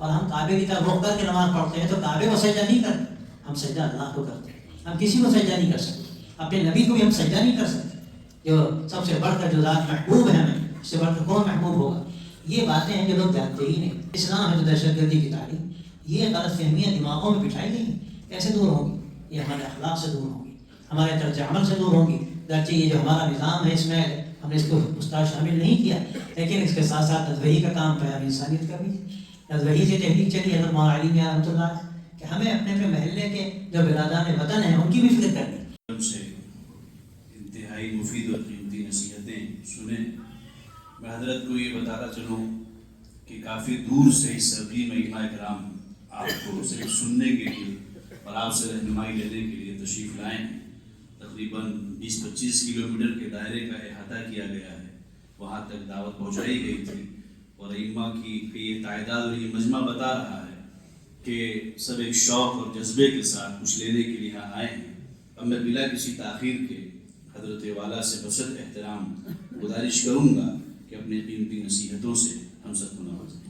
اور ہم کعبے کی طرف رخ کر کے نماز پڑھتے ہیں تو کعبے کو سجدہ نہیں کرتے، ہم سجدہ اللہ کو کرتے ہیں. ہم کسی کو سجدہ نہیں کر سکتے، اپنے نبی کو بھی ہم سجدہ نہیں کر سکتے جو سب سے بڑھ کر جو ذات محبوب ہے ہمیں، اس سے بڑھ کر کون محبوب ہوگا. یہ باتیں ہیں جو لوگ جانتے ہی نہیں. اسلام ہے تو دہشت گردی کی تعلیم، یہ غلط فہمیاں دماغوں میں بٹھائی گئی ہیں، کیسے دور ہوگی؟ یہ ہمارے اخلاق سے دور ہوگی، ہمارے طرز عمل سے دور ہوگی. گرچہ یہ جو ہمارا نظام ہے اس میں ہم نے اس کو استاد شامل نہیں کیا، لیکن اس کے ساتھ ساتھ تذویح کا کام پیام انسانیت کا بھی ہے. تذویح سے تحریک چلی حضرت مولانا علی میاں رحمۃ اللہ علیہ کہ ہمیں اپنے اپنے محلے کے جو برادران وطن ہیں ان کی بھی فکر کرنی. سے انتہائی مفید اور قیمتی نصیحتیں سنیں. میں حضرت کو یہ بتاتا چلوں کہ کافی دور سے اس سبھی میں علماء کرام آپ کو صرف سننے کے لیے اور آپ سے رہنمائی لینے کے لیے تشریف لائیں ہیں. تقریباً 20-25 کلومیٹر کے دائرے کا احاطہ کیا گیا ہے، وہاں تک دعوت پہنچائی گئی تھی. اور علماء کی یہ تعداد اور یہ مجمع بتا رہا ہے کہ سب ایک شوق اور جذبے کے ساتھ کچھ لینے کے لیے یہاں آئے ہیں. اب میں بلا کسی تاخیر کے حضرت والا سے بسط احترام گزارش کروں گا کہ اپنی قیمتی نصیحتوں سے ہم سب کو نوازیں.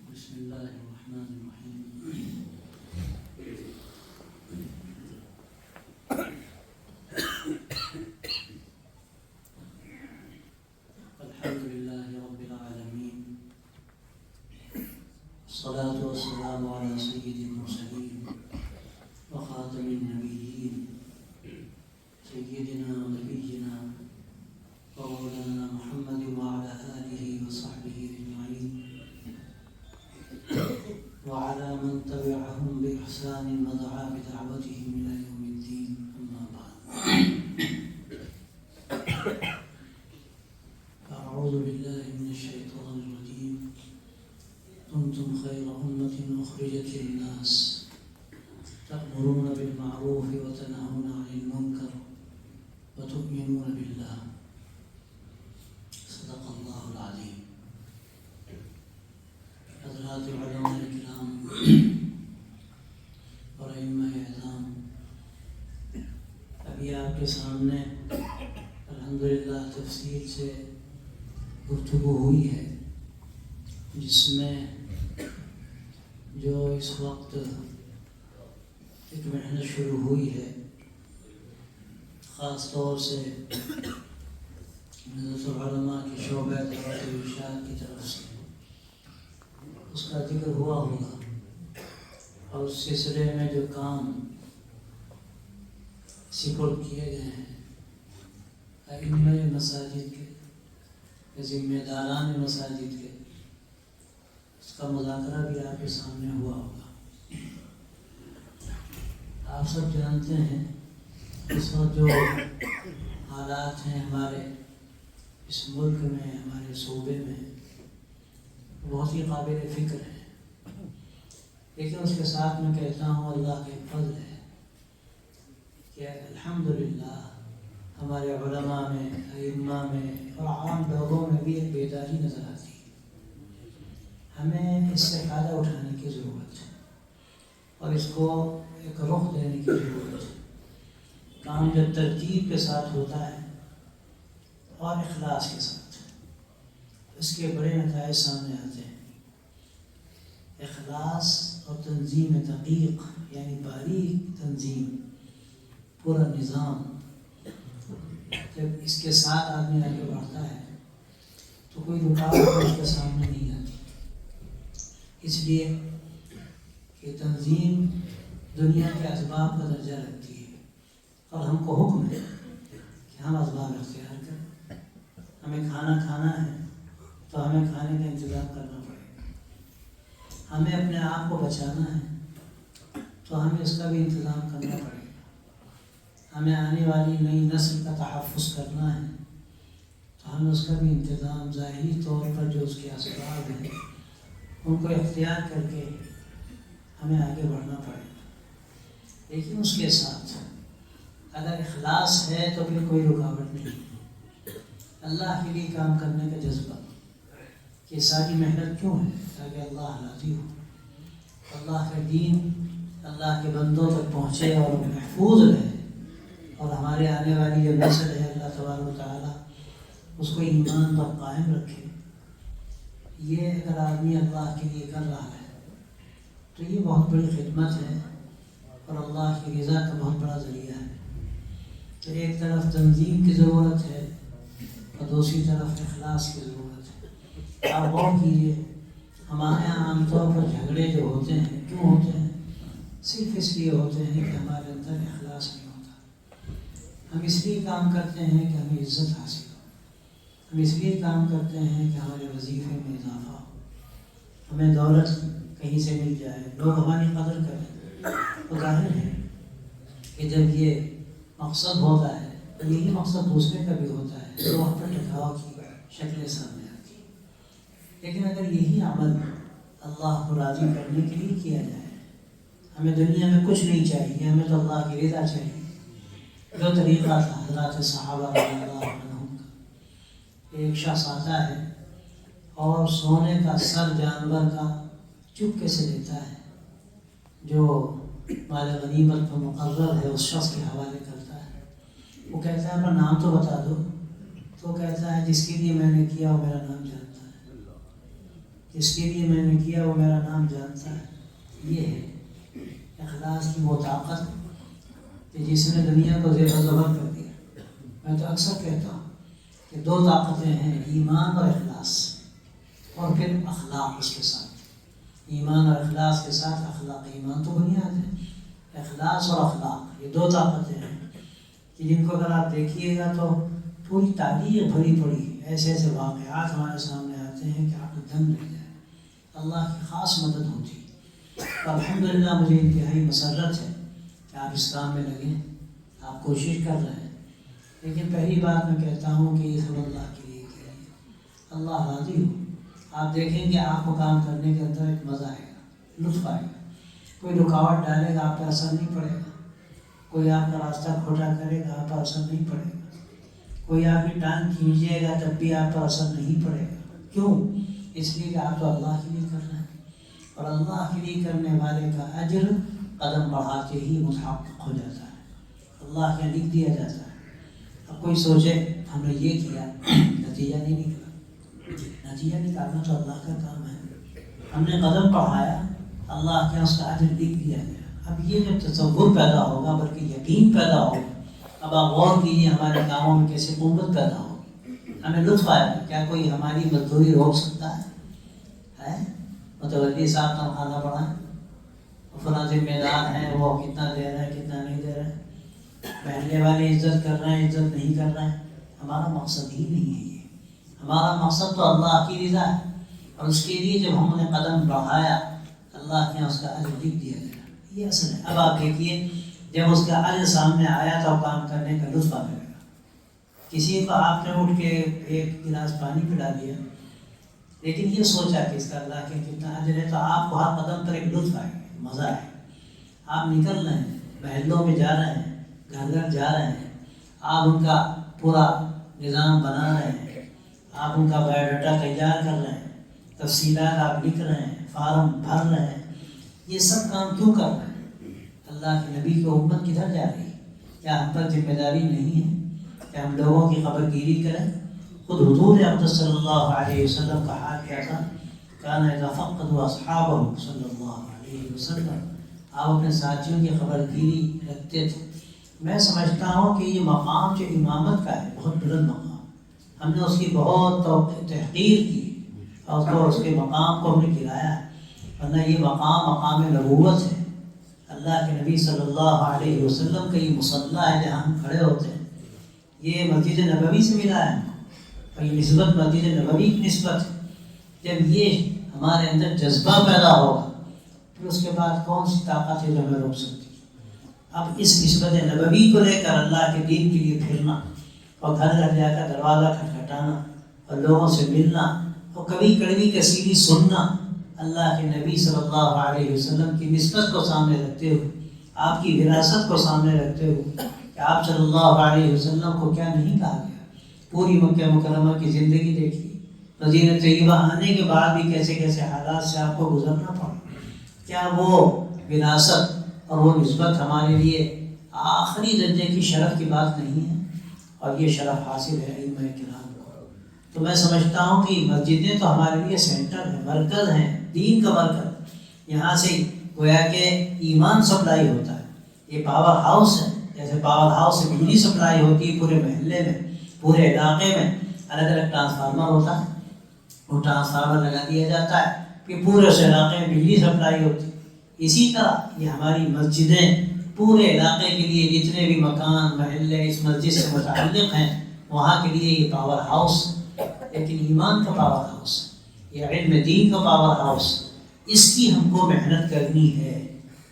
بسم اللہ الرحمن الرحیم. الحمد للہ رب العالمین، الصلاة والسلام علی سید المرسلین وخاتم النبیین سیدنا ونبینا ومولانا محمد وعلى آلہ وصحبہ اجمعین وعلى من تبعهم بإحسان ودعا بدعوتهم إلى يوم الدين. أما بعد، أعوذ بالله من الشيطان الرجيم. كنتم خير أمة أخرجت للناس تأمرون بالمعروف وتنهون عن المنكر وتؤمنون بالله. صدق الله العظيم. حضرات علماء کرام اور ائمہ اعظام، ابھی آپ کے سامنے الحمدللہ تفصیل سے گفتگو ہوئی ہے، جس میں جو اس وقت ایک محنت شروع ہوئی ہے، خاص طور سے حضرت علماء کے شعبہ دعوت و ارشاد کی طرف سے اس کا ذکر ہوا ہوگا، اور اس سلسلے میں جو کام سپرد کیے گئے ہیں ائمہ مساجد کے، ذمہ داران مساجد کے، اس کا مذاکرہ بھی آپ کے سامنے ہوا ہوگا. آپ سب جانتے ہیں اس وقت جو حالات ہیں ہمارے اس ملک میں، ہمارے صوبے میں، بہت ہی قابل فکر ہے. لیکن اس کے ساتھ میں کہتا ہوں اللہ کے فضل ہے کہ الحمدللہ ہمارے علماء میں، ائمہ میں اور عام لوگوں میں بھی ایک بیداری نظر آتی ہے. ہمیں اس سے فائدہ اٹھانے کی ضرورت ہے اور اس کو ایک رخ دینے کی ضرورت ہے. کام جب ترتیب کے ساتھ ہوتا ہے اور اخلاص کے ساتھ، اس کے بڑے نتائج سامنے آتے ہیں. اخلاص اور تنظیم دقیق یعنی باریک تنظیم، پورا نظام، جب اس کے ساتھ آدمی آگے بڑھتا ہے تو کوئی رکاوٹ اس کے سامنے نہیں آتی. اس لیے کہ تنظیم دنیا کے اسباب کا درجہ رکھتی ہے اور ہم کو حکم ہے کہ ہم اسباب اختیار کریں. ہمیں کھانا کھانا ہے تو ہمیں کھانے کا انتظام کرنا پڑے گا. ہمیں اپنے آپ کو بچانا ہے تو ہمیں اس کا بھی انتظام کرنا پڑے گا. ہمیں آنے والی نئی نسل کا تحفظ کرنا ہے تو ہمیں اس کا بھی انتظام ظاہری طور پر جو اس کے اسباب ہیں ان کو اختیار کر کے ہمیں آگے بڑھنا پڑے گا. لیکن اس کے ساتھ اگر اخلاص ہے تو پھر کوئی رکاوٹ نہیں. اللہ کے لیے کام کرنے کا جذبہ، یہ ساری محنت کیوں ہے؟ تاکہ اللہ راضی ہو. اللہ کا دین اللہ کے بندوں تک پہنچے اور محفوظ رہے، اور ہمارے آنے والی جو نسل ہے اللہ تبارک و تعالیٰ اس کو ایمان پر قائم رکھے۔ یہ اگر آدمی اللہ کے لیے کر رہا ہے تو یہ بہت بڑی خدمت ہے اور اللہ کی رضا کا بہت بڑا ذریعہ ہے۔ تو ایک طرف تنظیم کی ضرورت ہے اور دوسری طرف اخلاص کی ضرورت ہے۔ آپ غور کیجیے، ہمارے یہاں عام طور پر جھگڑے جو ہوتے ہیں کیوں ہوتے ہیں؟ صرف اس لیے ہوتے ہیں کہ ہمارے اندر اخلاص نہیں ہوتا۔ ہم اس لیے کام کرتے ہیں کہ ہمیں عزت حاصل ہو، ہم اس لیے کام کرتے ہیں کہ ہمارے وظیفے میں اضافہ ہو، ہمیں دولت کہیں سے مل جائے، لوگ ہماری قدر کریں۔ تو ظاہر ہے کہ جب یہ مقصد ہوتا ہے تو یہی مقصد دوسرے کا بھی ہوتا ہے، تو وہاں پر ٹکراؤ کی شکلیں سامنے آتی ہیں۔ لیکن اگر یہی عمل اللہ کو راضی کرنے کے لیے کیا جائے، ہمیں دنیا میں کچھ نہیں چاہیے، ہمیں تو اللہ کی رضا چاہیے۔ جو طریقہ تھا حضرات صحابہ رضی اللہ عنہم کا، ایک شخص آتا ہے اور سونے کا سر جانور کا چپکے سے دیتا ہے، جو مال غنیمت پر مقرر ہے اس شخص کے حوالے کرتا ہے۔ وہ کہتا ہے اپنا نام تو بتا دو، تو کہتا ہے جس کے لیے میں نے کیا وہ میرا نام جانتا ہے، جس کے لیے میں نے کیا وہ میرا نام جانتا ہے۔ یہ ہے اخلاص کی وہ طاقت کہ جس نے دنیا کو زیر و زبر کر دیا۔ میں تو اکثر کہتا ہوں کہ دو طاقتیں ہیں، ایمان اور اخلاص، اور پھر اخلاق اس کے ساتھ۔ ایمان اور اخلاص کے ساتھ اخلاق، ایمان تو بنیاد ہے، اخلاص اور اخلاق یہ دو طاقتیں ہیں کہ جن کو اگر آپ دیکھیے گا تو پوری تاریخ بھری پڑی ایسے ایسے واقعات ہمارے سامنے آتے ہیں کہ آپ کو دم لگ جائے، اللہ کی خاص مدد ہوتی ہے۔ الحمدللہ مجھے انتہائی مسرت ہے کہ آپ اس کام میں لگیں، آپ کوشش کر رہے ہیں، لیکن پہلی بات میں کہتا ہوں کہ یہ سب اللہ کے لیے کیجیے، اللہ راضی ہو۔ آپ دیکھیں کہ آپ کو کام کرنے کے اندر ایک مزہ آئے گا، لطف آئے گا۔ کوئی رکاوٹ ڈالے گا آپ پر اثر نہیں پڑے گا، کوئی آپ کا راستہ کھوٹا کرے گا آپ پر اثر نہیں پڑے گا، کوئی آپ کی ٹانگ کھینچے گا تب بھی آپ پر اثر نہیں پڑے گا۔ کیوں؟ اس لیے کہ آپ تو اللہ کے لیے کر رہے ہیں، اور اللہ کے لیے کرنے والے کا اجر قدم بڑھاتے ہی متحقق ہو جاتا ہے، اللہ کے لکھ دیا جاتا ہے۔ اب کوئی سوچے ہم نے یہ کیا نتیجہ نہیں نکلا، نتیجہ نکالنا تو اللہ کا کام ہے۔ ہم نے قدم بڑھایا، اللہ کے اس کا اجر لکھ دیا گیا۔ اب یہ جب تصور پیدا ہوگا بلکہ یقین پیدا ہوگا، اب آپ غور کیجیے ہمارے کاموں میں کیسے قوت پیدا ہوگی، ہمیں لطف آئے گا۔ کیا کوئی ہماری مزدوری روک سکتا ہے؟ متولی صاحب تنخواہ نہ بڑھائیں، فلاں ذمہ دار ہیں وہ کتنا دے رہے ہیں کتنا نہیں دے رہے ہیں، پہلے والے عزت کر رہے ہیں عزت نہیں کر رہے ہیں۔ ہمارا مقصد ہی نہیں ہے یہ، ہمارا مقصد تو اللہ کی رضا ہے، اور اس کے لیے جب ہم نے قدم بڑھایا اللہ کے اس کا اجر لکھ دیا گیا، یہ اصل ہے۔ اب آپ دیکھیے جب اس کا اجر سامنے آیا تو کام کرنے کا لطف آنے لگا۔ کسی کو آپ نے اٹھ کے ایک گلاس پانی پلا دیا، لیکن یہ سوچا کہ اس کا اللہ کے کتنا اجر ہے، تو آپ کو ہر قدم پر ایک لطف آئے گا، مزہ آئے گا۔ آپ نکل رہے ہیں، محلوں میں جا رہے ہیں، گھر گھر جا رہے ہیں، آپ ان کا پورا نظام بنا رہے ہیں، آپ ان کا بایو ڈاٹا تیار کر رہے ہیں، تفصیلات آپ لکھ رہے ہیں، فارم بھر رہے ہیں۔ یہ سب کام کیوں کر رہے ہیں؟ اللہ کے نبی کی امت کدھر جا رہی ہے؟ کیا ہم پر ذمہ داری نہیں ہے کہ ہم لوگوں کی خبر گیری کریں؟ خود حضور اقدس صلی اللہ علیہ وسلم کا حال کیا تھا؟ کان اذا فقدوا اصحابہ صلی اللہ علیہ وسلم، آپ اپنے ساتھیوں کی خبر گیری رکھتے تھے۔ میں سمجھتا ہوں کہ یہ مقام جو امامت کا ہے بہت بلند مقام، ہم نے اس کی بہت تحقیر کی اور اس کے مقام کو ہم نے گرایا ہے، ورنہ یہ مقام نبوت ہے۔ اللہ کے نبی صلی اللہ علیہ وسلم کا یہ مصلی ہے جہاں ہم کھڑے ہوتے ہیں، یہ مسجد نبوی سے ملا ہے، اور یہ نسبت مسجد نبوی کی نسبت ہے۔ جب یہ ہمارے اندر جذبہ پیدا ہوگا پھر اس کے بعد کون سی طاقت ہے جو ہمیں روک سکتی ہے؟ اب اس نسبت نبوی کو لے کر اللہ کے دین کے لیے پھرنا، اور گھر گھر جا کر دروازہ کھٹکھٹانا اور لوگوں سے ملنا، اور کبھی کڑوی کسیلی سننا، اللہ کے نبی صلی اللہ علیہ وسلم کی نسبت کو سامنے رکھتے ہوئے، آپ کی وراثت کو سامنے رکھتے ہوئے کہ آپ صلی اللہ علیہ وسلم کو کیا نہیں کہا گیا۔ پوری مکہ مکرمہ کی زندگی دیکھی، مدینہ طیبہ آنے کے بعد بھی کیسے کیسے حالات سے آپ کو گزرنا پڑا۔ کیا وہ وراثت اور وہ نسبت ہمارے لیے آخری درجے کی شرف کی بات نہیں ہے، اور یہ شرف حاصل ہے ائمہ کرام کو۔ تو میں سمجھتا ہوں کہ مسجدیں تو ہمارے لیے سینٹر ہیں، مرکز ہیں، دین کا مرکز۔ یہاں سے گویا کہ ایمان سپلائی ہوتا ہے، یہ پاور ہاؤس ہے، جیسے پاور ہاؤس سے بجلی سپلائی ہوتی ہے پورے محلے میں، پورے علاقے میں الگ الگ ٹرانسفارمر ہوتا ہے، وہ ٹرانسفارمر لگا دیا جاتا ہے کہ پورے اس علاقے میں بجلی سپلائی ہوتی ہے۔ اسی طرح یہ ہماری مسجدیں پورے علاقے کے لیے جتنے بھی مکان محلے اس مسجد سے متعلق ہیں وہاں کے لیے یہ پاور ہاؤس، لیکن ایمان کا پاور ہاؤس، یہ علم دین کا پاور ہاؤس، اس کی ہم کو محنت کرنی ہے،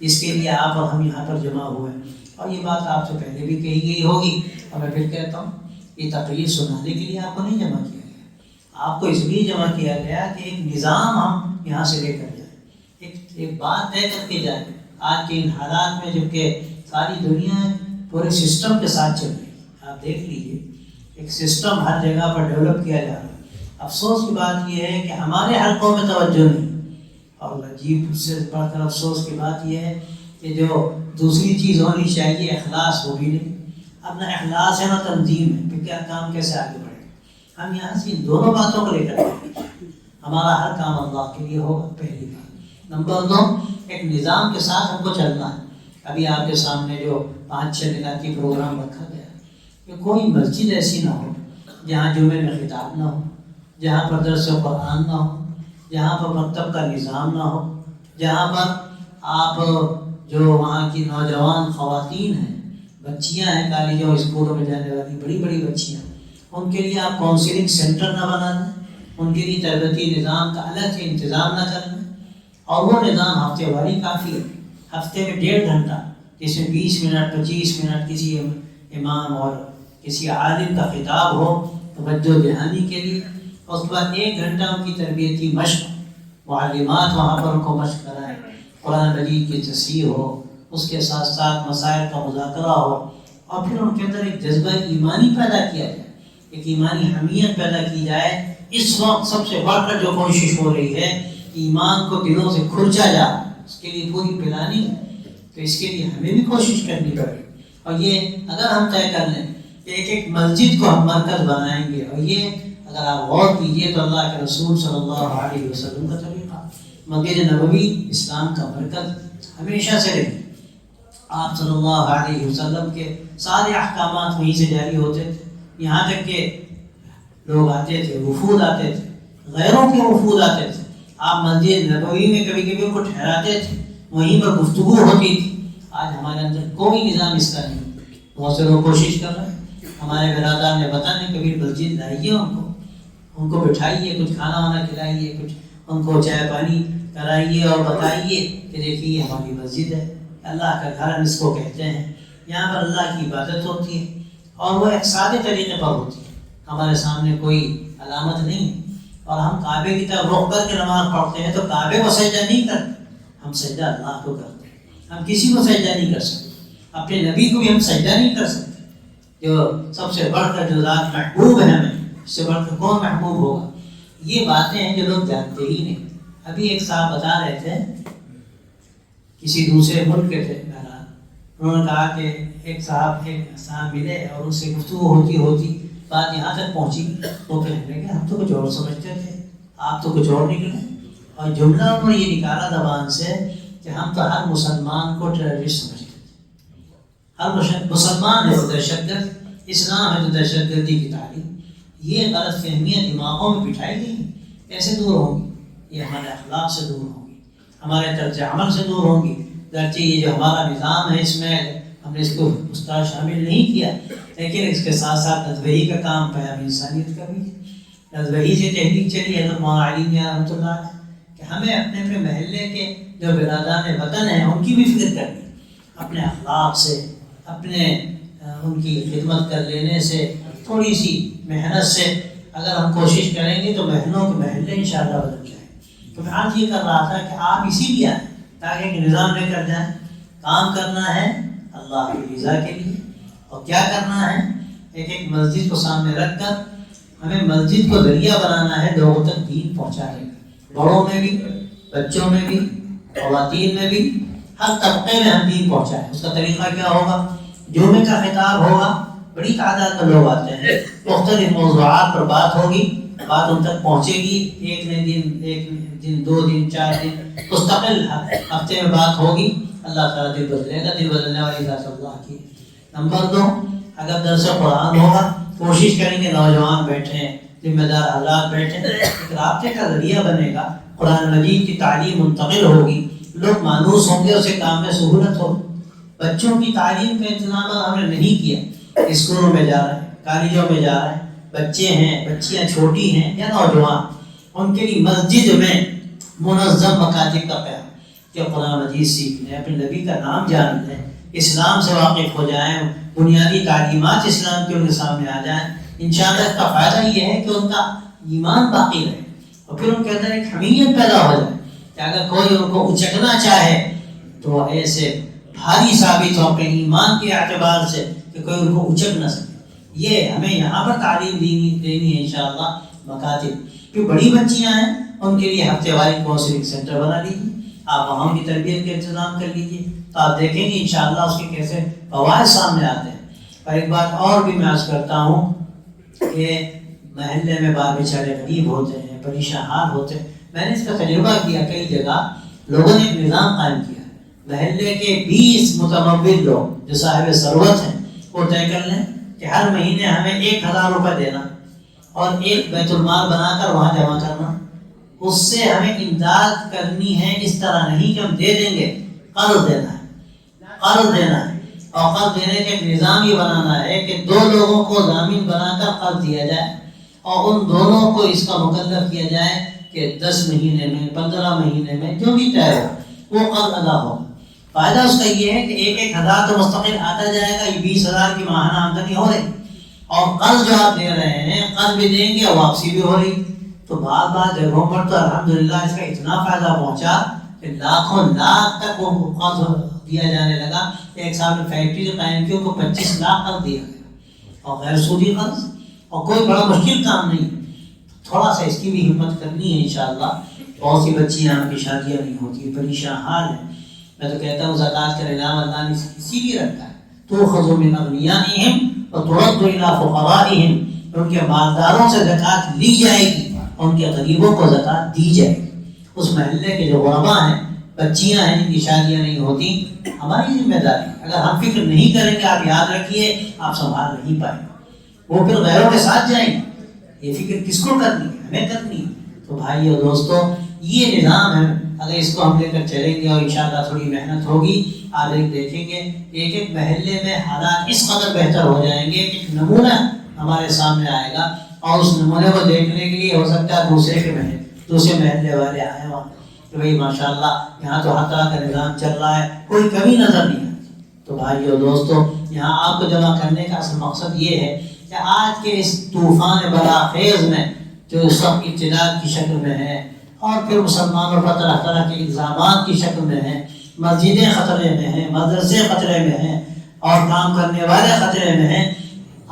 اس کے لیے آپ اور ہم یہاں پر جمع ہوئے ہیں۔ اور یہ بات آپ سے پہلے بھی کہی گئی ہوگی، اور میں پھر کہتا ہوں، یہ تقریر سنانے کے لیے آپ کو نہیں جمع کیا گیا، آپ کو اس لیے جمع کیا گیا کہ ایک نظام ہم یہاں سے لے کر جائیں، ایک بات طے کر کے جائیں۔ آج کے ان حالات میں جبکہ ساری دنیا پورے سسٹم کے ساتھ چل رہی ہے، آپ دیکھ لیجیے ایک سسٹم ہر جگہ پر ڈیولپ کیا جا رہا ہے۔ افسوس کی بات یہ ہے کہ ہمارے حلقوں میں توجہ نہیں، اور عجیب سے بڑھ کر افسوس کی بات یہ ہے کہ جو دوسری چیز ہونی چاہیے اخلاص، وہ بھی نہیں۔ اب نہ اخلاص ہے نہ تنظیم ہے، پھر کیا کام کیسے آگے بڑھے گا؟ ہم یہاں سے ان دونوں باتوں کو لے کر ہمارا ہر کام اللہ کے لیے ہوگا، پہلی بات۔ نمبر 2، ایک نظام کے ساتھ ہم کو چلنا ہے۔ ابھی آپ کے سامنے جو 5-6 دناتی پروگرام رکھا گیا کہ کوئی مسجد ایسی نہ ہو جہاں جمعے میں خطاب نہ ہو، جہاں پر درس قرآن نہ ہو، جہاں پر مکتب کا نظام نہ ہو، جہاں پر آپ جو وہاں کی نوجوان خواتین ہیں، بچیاں ہیں کالجوں اسکولوں میں جانے والی بڑی بڑی بچیاں، ان کے لیے آپ کاؤنسلنگ سینٹر نہ بنا دیں، ان کے لیے تربیتی نظام کا الگ سے انتظام نہ کریں، اور وہ نظام ہفتے واری کافی ہے، ہفتے میں 1.5 گھنٹہ، جس میں 20 منٹ 25 منٹ کسی امام اور کسی عالم کا خطاب ہو توجہ دہانی کے لیے، اور اس کے بعد 1 گھنٹہ ان کی تربیتی مشق، معلمات وہاں پر ان کو مشق کرائیں، قرآن مجید کی تصحیح ہو، اس کے ساتھ ساتھ مسائل کا مذاکرہ ہو، اور پھر ان کے اندر ایک جذبہ ایمانی پیدا کیا جائے، ایک ایمانی حمیت پیدا کی جائے۔ اس وقت سب سے بڑھ کر جو کوشش ہو رہی ہے ایمان کو دلوں سے کھرچا جا، اس کے لیے پوری پلاننگ ہے، تو اس کے لیے ہمیں بھی کوشش کرنی پڑے گی۔ اور یہ اگر ہم طے کر لیں کہ ایک ایک مسجد کو ہم مرکز بنائیں گے، اور یہ اگر آپ غور کیجیے تو اللہ کے رسول صلی اللہ علیہ وسلم کا طریقہ، مسجد نبوی اسلام کا مرکز ہمیشہ سے رہی، آپ صلی اللہ علیہ وسلم کے سارے احکامات وہیں سے جاری ہوتے تھے، یہاں تک کہ لوگ آتے تھے، وفود آتے تھے، غیروں کے وفود آتے تھے، آپ مسجد نبوی میں کبھی کبھی ان کو ٹھہراتے تھے، وہیں پر گفتگو ہوتی تھی۔ آج ہمارے اندر کوئی نظام اس کا نہیں، بہت سے لوگ کوشش کر رہے ہیں، ہمارے برادر نے بتانے کبھی مسجد لائیے، ان کو بٹھائیے، کچھ کھانا وانا کھلائیے، کچھ ان کو چائے پانی کرائیے اور بتائیے کہ دیکھیے ہماری مسجد ہے، اللہ کا گھر ہم اس کو کہتے ہیں، یہاں پر اللہ کی عبادت ہوتی ہے، اور وہ ایک سادے طریقے پر ہوتی ہے، ہمارے سامنے کوئی علامت نہیں ہے، اور ہم کعبے کی طرف رخ کر کے نماز پڑھتے ہیں تو کعبے کو سجدہ نہیں کرتے، ہم سجدہ اللہ کو کرتے ہیں، ہم کسی کو سجدہ نہیں کر سکتے، اپنے نبی کو بھی ہم سجدہ نہیں کر سکتے، جو سب سے بڑھ کر جو ذات محبوب ہے ہمیں، اس سے بڑھ کر کون محبوب ہوگا؟ یہ باتیں ہیں جو لوگ جانتے ہی نہیں۔ ابھی ایک صاحب بتا رہے تھے، کسی دوسرے ملک کے تھے، انہوں نے کہا کہ ایک صاحب ملے اور اس سے گفتگو ہوتی بات یہاں تک پہنچی، وہ کہنے لگے ہم تو کچھ اور سمجھتے تھے، آپ تو کچھ اور نکلے، اور جملہ انہوں نے یہ نکالا زبان سے کہ ہم تو ہر مسلمان کو ٹیررسٹ سمجھتے تھے، ہر مسلمان ہے تو دہشت گرد، اسلام ہے تو دہشت گردی کی تعلیم۔ یہ غلط فہمیاں دماغوں میں بٹھائی گئی، کیسے دور ہوں گی؟ یہ ہمارے اخلاق سے دور ہوں گی، ہمارے طرز عمل سے دور ہوں گی۔ گرچہ یہ جو ہمارا نظام ہے اس میں ہم نے اس کو مستعار شامل نہیں کیا، لیکن اس کے ساتھ ساتھ نظوہی کا کام پیام انسانیت کا بھی ہے۔ نظوہی سے تحریک چلی حضرت مولانا علی میاں رحمۃ اللہ علیہ کہ ہمیں اپنے اپنے محلے کے جو برادران وطن ہیں ان کی بھی فکر کرنی، اپنے اخلاق سے، اپنے ان کی خدمت کر لینے سے، تھوڑی سی محنت سے اگر ہم کوشش کریں گے تو محلوں کے محلے انشاءاللہ بدل جائیں گے۔ تو میں آج یہ کر رہا تھا کہ آپ اسی لیے آئیں تاکہ ایک نظام لے کر جائیں، کام کرنا ہے اللہ کی رضا کے لیے، اور کیا کرنا ہے ایک ایک مسجد کو سامنے رکھ کر ہمیں مسجد کو ذریعہ بنانا ہے لوگوں تک دین پہنچانے کا، بڑوں میں بھی، بچوں میں بھی، خواتین میں بھی، ہر طبقے میں ہم دین پہنچائیں. اس کا طریقہ کیا ہوگا؟ جمعے کا خطاب ہوگا، بڑی تعداد میں لوگ آتے ہیں، مختلف موضوعات پر بات ہوگی، بات ان تک پہنچے گی. ایک دن 2 دن 4 دن مستقل ہفتے میں بات ہوگی. اللہ تعالیٰ دل بدلے گا. دل بدلنے والی ذات اللہ کی. نمبر 2، اگر درس قرآن ہوگا کوشش کریں گے نوجوان بیٹھیں، ذمہ دار حضرات بیٹھیں، ایک رابطے کا ذریعہ بنے گا. قرآن مجید کی تعلیم منتقل ہوگی، لوگ مانوس ہوں گے، اسے کام میں سہولت ہوگی. بچوں کی تعلیم کا انتظام ہم نے نہیں کیا. اسکولوں میں جا رہے ہیں، کالجوں میں جا رہے ہیں، بچے ہیں، بچیاں چھوٹی ہیں یا نوجوان، ان کے لیے مسجد میں منظم مکاتب کا قیام کہ قرآن مجید سیکھ لیں، اپنے نبی کا نام جان لیں، اسلام سے واقف ہو جائیں، بنیادی تعلیمات اسلام کے ان کے سامنے آ جائیں. انشاءاللہ اس کا فائدہ یہ ہے کہ ان کا ایمان باقی رہے اور پھر ان کے اندر ایک حمیت پیدا ہو جائے کہ اگر کوئی ان کو اچکنا چاہے تو ایسے بھاری ثابت ہو اپنے ایمان کے اعتبار سے کہ کوئی ان کو اچک نہ سکے. یہ ہمیں یہاں پر تعلیم دینی ہے انشاءاللہ. مکاتب جو بڑی بچیاں ہیں ان کے لیے ہفتے واری کونسلنگ سینٹر بنا لیجیے، آپ وہاں کی تربیت کا انتظام کر لیجیے تو آپ دیکھیں گے انشاءاللہ اس کے کیسے فوائد سامنے آتے ہیں. اور ایک بات اور بھی میں عرض کرتا ہوں کہ محلے میں بال بیچارے غریب ہوتے ہیں، پریشان حال ہوتے ہیں. میں نے اس کا تجربہ کیا، کئی جگہ لوگوں نے ایک نظام قائم کیا. محلے کے 20 متمول لوگ جو صاحب ثروت ہیں وہ طے کر لیں کہ ہر مہینے ہمیں 1000 روپے دینا اور ایک بیت المال بنا کر وہاں جمع کرنا. اس سے ہمیں امداد کرنی ہے، اس طرح نہیں کہ ہم دے دیں گے. قرض دینا ہے، قرض دینا ہے. اور قرض دینے کا ایک نظام یہ بنانا ہے کہ 2 لوگوں کو ضامن بنا کر قرض دیا جائے اور ان دونوں کو اس کا مکلف کیا جائے کہ 10 مہینے میں 15 مہینے میں جو بھی طے ہو وہ قرض ادا ہو. فائدہ اس کا یہ ہے کہ 1,000 تو مستقل آتا جائے گا. یہ 20,000 کی ماہانہ آمدنی ہو رہی اور قرض جو آپ دے رہے ہیں قرض بھی دیں گے اور واپسی بھی ہو رہی. تو بعض جگہوں پر تو الحمدللہ اس کا اتنا فائدہ پہنچا کہ لاکھوں لاکھ تک وہ قرض دیا جانے لگا. ایک سال میں فیکٹری قائم کی ان کو 25 لاکھ قرض دیا گیا اور غیر سودی قرض، اور کوئی بڑا مشکل کام نہیں. تھوڑا سا اس کی بھی ہمت کرنی ہے انشاءاللہ. بہت سی بچیاں کی شادیاں نہیں ہوتی، پریشان حال ہے. میں تو کہتا ہوں زکوٰۃ کا نظام اللہ نے اسی لیے رکھا ہے. تؤخذ من اغنیائہم وترد الی فقرائہم، ان کے مالداروں سے زکوٰۃ لی جائے گی اور ان کے غریبوں کو زکوٰۃ دی جائے گی. اس محلے کے جو غربا ہیں، بچیاں ہیں جن کی شادیاں نہیں ہوتی، ہماری ذمہ داری. اگر ہم فکر نہیں کریں گے، آپ یاد رکھیے آپ سنبھال نہیں پائیں گے. وہ پھر غیروں کے ساتھ جائیں گے. یہ فکر کس کو کرنی ہے؟ ہمیں کرنی ہے. تو بھائی اور دوستو، یہ نظام ہے. اگر اس کو ہم لے کر چلیں گے اور انشاءاللہ تھوڑی محنت ہوگی، آپ ایک دیکھیں گے ایک محلے میں حالات اس قدر بہتر ہو جائیں گے کہ نمونہ ہمارے سامنے آئے گا اور اس نمونے کو دیکھنے کے لیے ہو سکتا ہے دوسرے محلے والے آئے وہاں کہ بھائی ماشاءاللہ یہاں تو ہر طرح کا نظام چل رہا ہے، کوئی کمی نظر نہیں آتی. تو بھائیو دوستو، یہاں آپ کو جمع کرنے کا اصل مقصد یہ ہے کہ آج کے اس طوفان بلاخیز میں جو سب ابتداد کی شکل میں ہے اور پھر مسلمانوں پر طرح طرح کے الزامات کی شکل میں ہیں، مسجدیں خطرے میں ہیں، مدرسے خطرے میں ہیں اور کام کرنے والے خطرے میں ہیں،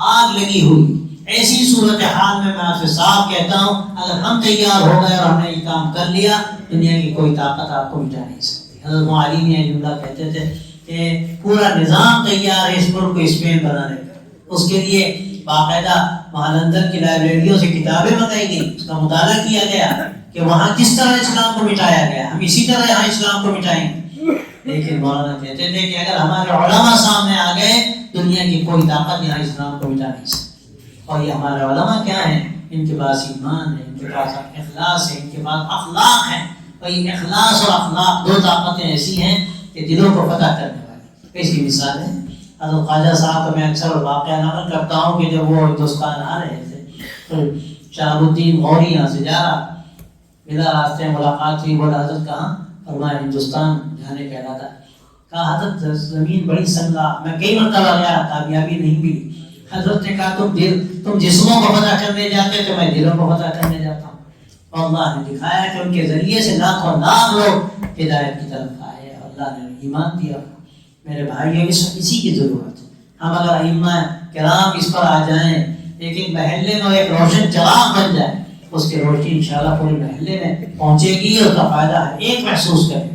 آگ لگی ہوئی. ایسی صورتحال میں آپ سے صاف کہتا ہوں، اگر ہم تیار ہو گئے اور ہم نے یہ کام کر لیا، دنیا کی کوئی طاقت آپ کو مٹا نہیں سکتی. حضرت معالی نے جملہ کہتے تھے کہ پورا نظام تیار ہے اس ملک کو اسپین بنانے کا. اس کے لیے باقاعدہ وہاں لندن کی لائبریریوں سے کتابیں منگائی گئی، اس کا مطالعہ کیا گیا کہ وہاں کس طرح اسلام کو مٹایا گیا، ہم اسی طرح یہاں اسلام کو مٹائیں گے. لیکن مولانا کہتے تھے کہ اگر ہمارے علماء سامنے آ گئے، دنیا کی کوئی طاقت یہاں اسلام کو مٹا نہیں سکتی. اور یہ ہمارے علماء کیا ہیں؟ ان کے پاس ایمان ہے، ان کے پاس اخلاص ہے، ان کے پاس اخلاق ہے. اور یہ اخلاص اور اخلاق 2 طاقتیں ایسی ہیں کہ دلوں کو فتح کرنے والی. اس کی مثال ہے حضرت خواجہ صاحب کا میں اکثر واقعہ نقل کرتا ہوں کہ جب وہ ہندوستان آ رہے تھے تو شہاب الدین غوری یہاں سے جا رہا، ملا راستے میں ملاقات ہوئی. بولا حضرت کہاں؟ فرمایا ہندوستان جانے کا ارادہ. کہا حضرت زمین بڑی سنگا، میں کئی مرتبہ گیا، کامیابی نہیں ملی. حضرت نے کہا تم جسموں کو فتح کرنے جاتے تو میں دلوں کو فتح کرنے جاتا ہوں. اور اللہ نے دکھایا کہ ان کے ذریعے سے لاکھوں لاکھ لوگ ہدایت کی طرف آئے اور اللہ نے ایمان دیا. میرے بھائیوں، اسی کی ضرورت ہے. ہم اگر ائمہ کرام اس پر آ جائیں، ایک محلے میں ایک روشن چراغ بن جائے، اس کی روشنی انشاءاللہ پورے محلے میں پہنچے گی اور اس کا فائدہ ہر ایک محسوس کرے.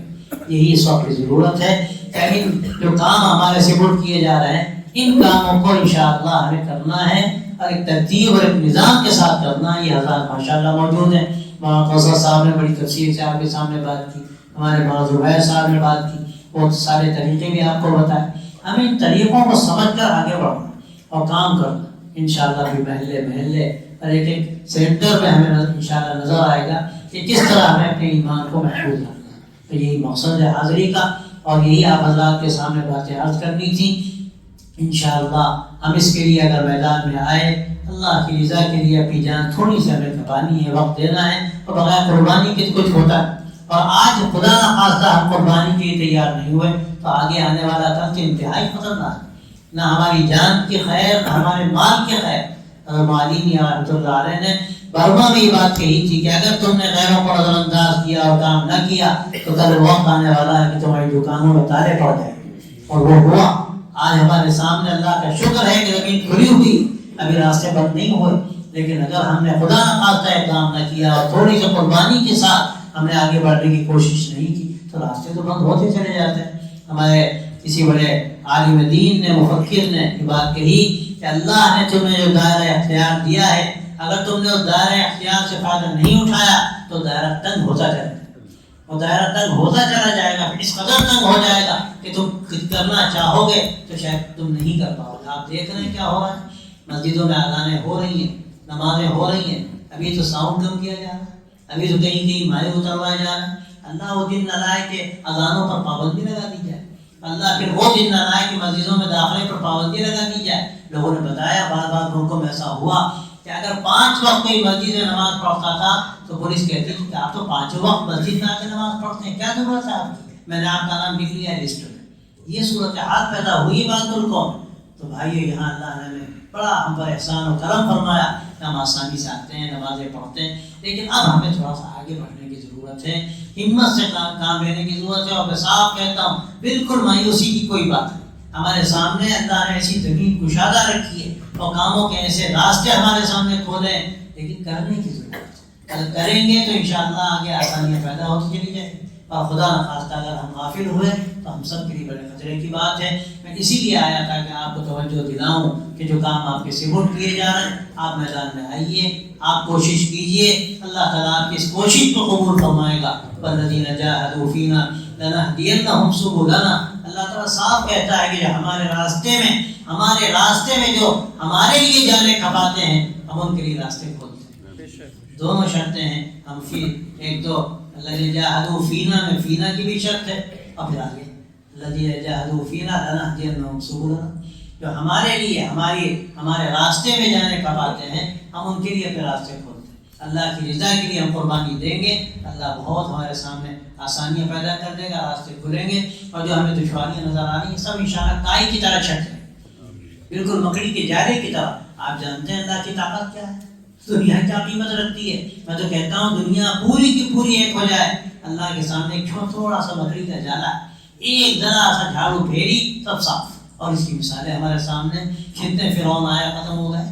یہی اس وقت کی ضرورت ہے کہ جو کام ہمارے سپورٹ کیے جا رہے ہیں ان کاموں کو انشاءاللہ ہمیں کرنا ہے اور ایک ترتیب اور ایک نظام کے ساتھ کرنا ہے. یہ حضرات ماشاءاللہ موجود ہیں. مولانا صاحب نے بڑی تفصیل سے آپ کے سامنے بات کی, ہمارے مولانا صاحب نے بات کی, بہت سارے طریقے بھی آپ کو بتائے. ہمیں ان طریقوں کو سمجھ کر آگے بڑھنا اور کام کرنا انشاءاللہ بھی محلے محلے اور ایک ایک سینٹر میں ہمیں انشاءاللہ نظر آئے گا کہ کس طرح ہمیں اپنے ایمان کو محفوظ رکھنا ہے. تو یہی مقصد ہے حاضری کا اور یہی آپ حضرات کے سامنے باتیں عرض کرنی تھی. انشاءاللہ ہم اس کے لیے اگر میدان میں آئے, اللہ کی رضا کے لیے اپنی جان تھوڑی سی ہمیں کھپانی ہے, وقت دینا ہے, اور بغیر قربانی کے کچھ ہوتا ہے. اور آج خدا نہ خواستہ ہم قربانی کے لیے تیار نہیں ہوئے تو آگے آنے والا کل انتہائی خطرناک, نہ ہماری جان کی خیر نہ ہمارے مال کی خیر. معلوم رحمۃ اللہ علیہ نے برما میں یہ بات کہی تھی کہ اگر تم نے غیروں کو نظر انداز کیا اور کام نہ کیا تو کل وقت آنے والا ہے کہ تمہاری دکانوں میں تالے پڑ جائیں گے. اور وہ ہوا. آج ہمارے سامنے اللہ کا شکر ہے کہ زمین کھلی ہوئی, ابھی راستے بند نہیں ہوئے, لیکن اگر ہم نے خدا نہ خواستہ اقدام نہ کیا اور تھوڑی سی قربانی کے ساتھ ہم نے آگے بڑھنے کی کوشش نہیں کی تو راستے تو بند ہوتے چلے جاتے ہیں. ہمارے کسی بڑے عالم دین نے, مفکر نے یہ بات کہی کہ اللہ نے تمہیں جو دائرہ اختیار دیا ہے, اگر تم نے اس دائرہ اختیار سے فائدہ نہیں اٹھایا تو دائرہ تنگ ہوتا جائے گا, وہ دائرہ تنگ ہوتا چلا جائے گا, اس قدر تنگ ہو جائے گا کہ تم کرنا چاہو گے تو شاید تم نہیں کر پاؤ گے. آپ دیکھ رہے ہیں کیا ہو رہا ہے, مسجدوں میں اذانیں ہو رہی ہیں, نمازیں ہو رہی ہیں, ابھی تو ساؤنڈ کم کیا جا رہا ہے, ابھی تو کہیں کہیں مائک اتروائے جا رہے ہیں. اللہ وہ دن نہ لائے کہ اذانوں پر پابندی لگا دی جائے, اللہ پھر وہ دن نہ لائے کہ مسجدوں میں داخلے پر پابندی لگا دی جائے. لوگوں نے بتایا بار بار ملکوں میں ایسا ہوا کہ اگر 5 وقت کوئی مسجد میں نماز پڑھتا تھا تو پولیس کہتی تھی کہ آپ تو 5 وقت مسجد میں آ کے نماز پڑھتے ہیں, کیا ضرورت ہے آپ کی, میں نے آپ کا نام لکھ لیا ہے لسٹ میں. یہ صورتحال پیدا ہوئی بعض ملکوں میں. تو بھائیو یہاں اللہ نے بڑا ہم پر احسان و کرم فرمایا کہ ہم آسانی سے آتے ہیں, نمازیں پڑھتے ہیں. لیکن اب ہمیں تھوڑا سا آگے بڑھنے کی ضرورت ہے, ہمت سے کام لینے کی ضرورت ہے. اور میں صاف کہتا ہوں بالکل مایوسی کی کوئی بات نہیں. ہمارے سامنے اللہ نے ایسی زمین کشادہ رکھی ہے اور کاموں کے ایسے راستے ہمارے سامنے کھولے ہیں, لیکن کرنے کی ضرورت ہے. اگر کریں گے تو انشاءاللہ آگے آسانیاں پیدا ہوتی چلی جائیں گی. اور خدا نہ خواستہ اگر ہم غافل ہوئے تو ہم سب کے لیے بڑے خطرے کی بات ہے. میں اسی لیے آیا تھا کہ آپ کو توجہ دلاؤں کہ جو کام آپ کے سپورٹ کیے جا رہے ہیں آپ میدان میں آئیے, آپ کوشش کیجئے, اللہ تعالیٰ آپ کی اس کوشش کو قبول فرمائے گا. والذین جاہدوا فینا لنہدینہم سبلنا. اللہ تعالیٰ صاف کہتا ہے کہ ہمارے راستے میں جو ہمارے لیے جانے کھپاتے ہیں ہم ان کے لیے راستے کھولتے ہیں. دونوں شرطیں ہیں. ہم ایک تو الذین جاہدوا فینا میں فینا کی بھی شرط ہے, اور پھر آگے الذین جاہدوا فینا لنہدینہم سبلنا, جو ہمارے لیے ہمارے راستے میں جانے کھپاتے ہیں ہم ان کے لیے پھر راستے کھولتے ہیں. اللہ کی رضا کے لیے ہم قربانی دیں گے, اللہ بہت ہمارے سامنے آسانیاں پیدا کر دے گا, راستے کھلیں گے. اور جو ہمیں دشواریاں نظر آ رہی ہیں سب انشاءاللہ کائی کی طرح چھٹ جائیں, بالکل مکڑی کے جالے کی طرح. آپ جانتے ہیں اللہ کی طاقت کیا ہے, دنیا کیا قیمت رکھتی ہے. میں تو کہتا ہوں دنیا پوری کی پوری ایک ہو جائے, اللہ کے سامنے ایک تھوڑا سا مکڑی کا جالا, ایک ذرا سا جھاڑو پھیری سب صاف. اور اس کی مثالیں ہمارے سامنے, کتنے فرعون آئے ختم ہو گئے,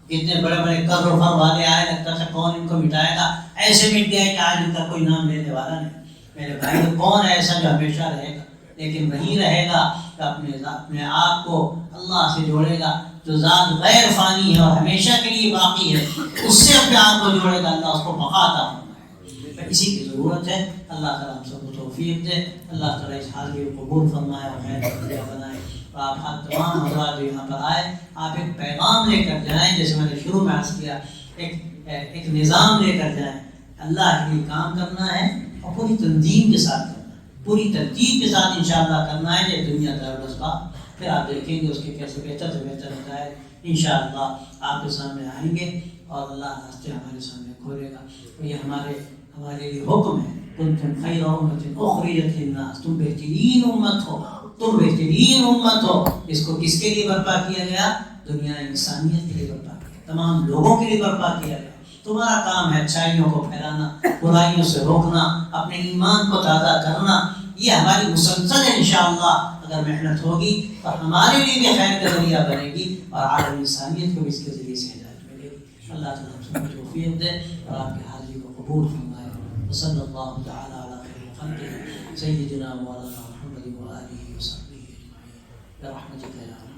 کتنے بڑے بڑے قدر و فر والے آئے, لگتا تھا کون ان کو مٹائے گا, ایسے مٹ گئے کہ آج ان کا کوئی نام لینے والا نہیں. میرے بھائی تو کون ہے ایسا جو ہمیشہ رہے گا, لیکن وہی رہے گا کہ اپنے آپ کو اللہ سے جوڑے گا, جو ذات غیر فانی ہے اور ہمیشہ کے لیے باقی ہے, اس سے اپنے آپ کو جوڑے گا, اللہ اس کو بقا عطا فرمائے. اسی کی ضرورت ہے. اللہ تعالیٰ ہم سب کو توفیق دے, اللہ تعالیٰ اس حاضری کو قبول فرمائے اور خیر کا بنائے. اور آپ تمام حضرات جو یہاں پر آئے آپ ایک پیغام لے کر جائیں, جیسے میں نے شروع میں عرض کیا, ایک نظام لے کر جائیں. اللہ کے لیے کام کرنا ہے اور پوری تنظیم کے ساتھ کرنا ہے, پوری ترتیب کے ساتھ انشاءاللہ کرنا ہے. یہ دنیا دارالاسباب, پھر آپ دیکھیں گے اس کے کیسے بہتر سے بہتر ہوتا ہے. انشاءاللہ آپ کے سامنے آئیں گے اور اللہ راستے ہمارے سامنے کھولے گا. تو یہ ہمارے لیے حکم ہے, کنتم خیر امۃ اخرجت للناس, تم بہترین امت ہو, تم بہترین امت ہو. اس کو کس کے لیے برپا کیا گیا؟ دنیا انسانیت کے لیے برپا کیا, تمام لوگوں کے لیے برپا کیا گیا. تمہارا کام ہے اچھائیوں کو پھیلانا, برائیوں سے روکنا, اپنے ایمان کو تازہ کرنا. یہ ہماری مسلسل ہے انشاءاللہ. اگر محنت ہوگی تو ہمارے لیے بھی خیر کا ذریعہ بنے گی اور عالم انسانیت کو بھی اس کے ذریعے سے ہدایت ملے گی. اللہ تعالیٰ ہم سب کو توفیق دے اور آپ کی حاضری کو قبول فرمائے. صلی اللہ تعالیٰ علیہ خلقه سيدنا مولانا محمد وآله وصحبه أجمعين برحمتك يا